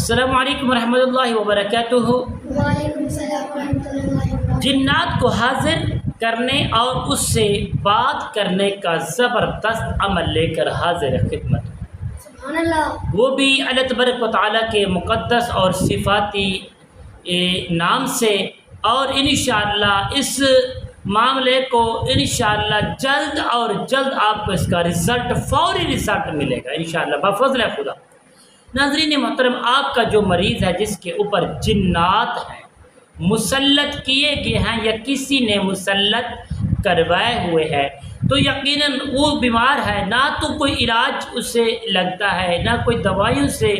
السلام علیکم ورحمۃ اللہ وبرکاتہ۔ وعلیکم السلام ورحمۃ اللہ وبرکاتہ۔ جنات کو حاضر کرنے اور اس سے بات کرنے کا زبردست عمل لے کر حاضر خدمت، سبحان اللہ۔ وہ بھی اللہ تبارک و تعالیٰ کے مقدس اور صفاتی نام سے، اور انشاءاللہ اس معاملے کو انشاءاللہ جلد اور جلد آپ کو اس کا رزلٹ، فوری رزلٹ ملے گا انشاءاللہ بفضل خدا۔ ناظرین محترم، آپ کا جو مریض ہے جس کے اوپر جنات ہیں، مسلط کیے گئے ہیں یا کسی نے مسلط کروائے ہوئے ہیں، تو یقیناً وہ بیمار ہے، نہ تو کوئی علاج اسے لگتا ہے، نہ کوئی دوائیوں سے،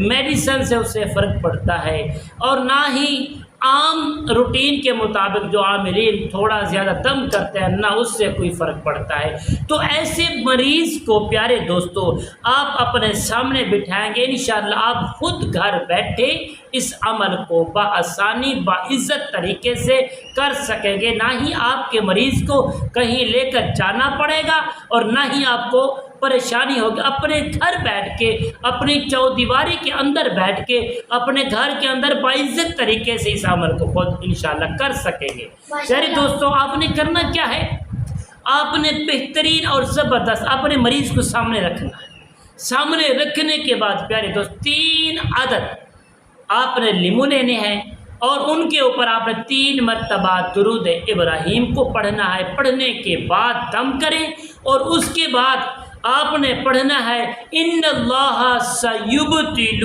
میڈیسن سے اسے فرق پڑتا ہے، اور نہ ہی عام روٹین کے مطابق جو عاملین تھوڑا زیادہ دم کرتے ہیں نہ اس سے کوئی فرق پڑتا ہے۔ تو ایسے مریض کو پیارے دوستو آپ اپنے سامنے بٹھائیں گے، انشاءاللہ آپ خود گھر بیٹھے اس عمل کو بآسانی باعزت طریقے سے کر سکیں گے، نہ ہی آپ کے مریض کو کہیں لے کر جانا پڑے گا اور نہ ہی آپ کو پریشانی ہوگی۔ اپنے گھر بیٹھ کے، اپنی چودیواری کے اندر بیٹھ کے، اپنے گھر کے اندر باعزت طریقے سے اس عمل کو خود انشاءاللہ کر سکیں گے۔ پیارے دوستو، آپ نے کرنا کیا ہے؟ آپ نے بہترین اور زبردست اپنے مریض کو سامنے رکھنا ہے۔ سامنے رکھنے کے بعد پیارے دوست 3 عدد آپ نے لیمو لینے ہیں اور ان کے اوپر آپ نے 3 مرتبہ درود ابراہیم کو پڑھنا ہے۔ پڑھنے کے بعد دم کریں اور اس کے بعد آپ نے پڑھنا ہے ان اللہ سیبتل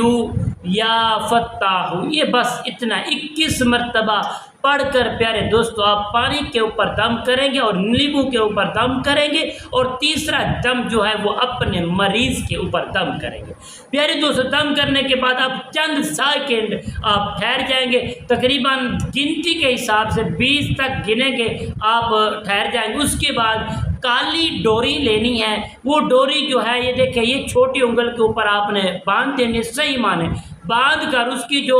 یا فتاح، یہ بس اتنا 21 مرتبہ پڑھ کر پیارے دوستو آپ پانی کے اوپر دم کریں گے اور لیمو کے اوپر دم کریں گے، اور تیسرا دم جو ہے وہ اپنے مریض کے اوپر دم کریں گے۔ پیارے دوستو، دم کرنے کے بعد آپ چند سیکنڈ آپ ٹھہر جائیں گے، تقریباً گنتی کے حساب سے 20 تک گنیں گے، آپ ٹھہر جائیں گے۔ اس کے بعد کالی ڈوری لینی ہے، وہ ڈوری جو ہے یہ دیکھیں، یہ چھوٹی انگل کے اوپر آپ نے باندھ دینی، صحیح معنی باندھ کر اس کی جو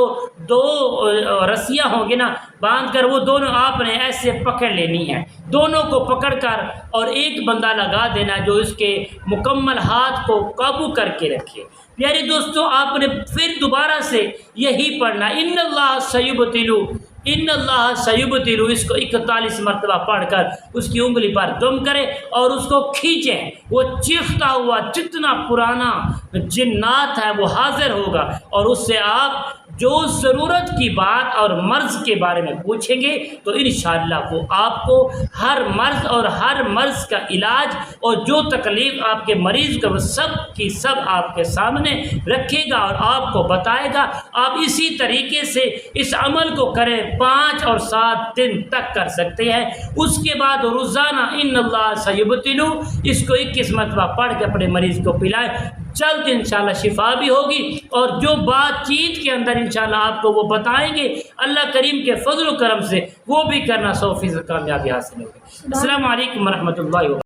2 رسیاں ہوں گی نا، باندھ کر وہ دونوں آپ نے ایسے پکڑ لینی ہے، دونوں کو پکڑ کر اور ایک بندہ لگا دینا جو اس کے مکمل ہاتھ کو قابو کر کے رکھے۔ پیارے دوستو، آپ نے پھر دوبارہ سے یہی پڑھنا ان اللہ سیبتل، ان اللہ سیبتل، اس کو 41 مرتبہ پڑھ کر اس کی انگلی پر دم کرے اور اس کو کھینچیں۔ وہ چیختا ہوا جتنا پرانا جنات ہے وہ حاضر ہوگا، اور اس سے آپ جو ضرورت کی بات اور مرض کے بارے میں پوچھیں گے تو انشاءاللہ وہ آپ کو ہر مرض اور ہر مرض کا علاج اور جو تکلیف آپ کے مریض کو وہ سب کی سب آپ کے سامنے رکھے گا اور آپ کو بتائے گا۔ آپ اسی طریقے سے اس عمل کو کریں، 5 اور 7 دن تک کر سکتے ہیں۔ اس کے بعد روزانہ ان اللہ سیبتل اس کو 21 مرتبہ پڑھ کے اپنے مریض کو پلائیں، جلد انشاءاللہ شفا بھی ہوگی، اور جو بات چیت کے اندر انشاءاللہ آپ کو وہ بتائیں گے اللہ کریم کے فضل و کرم سے وہ بھی کرنا 100% کامیابی حاصل ہوگی۔ السلام علیکم ورحمۃ اللہ وبرکاتہ۔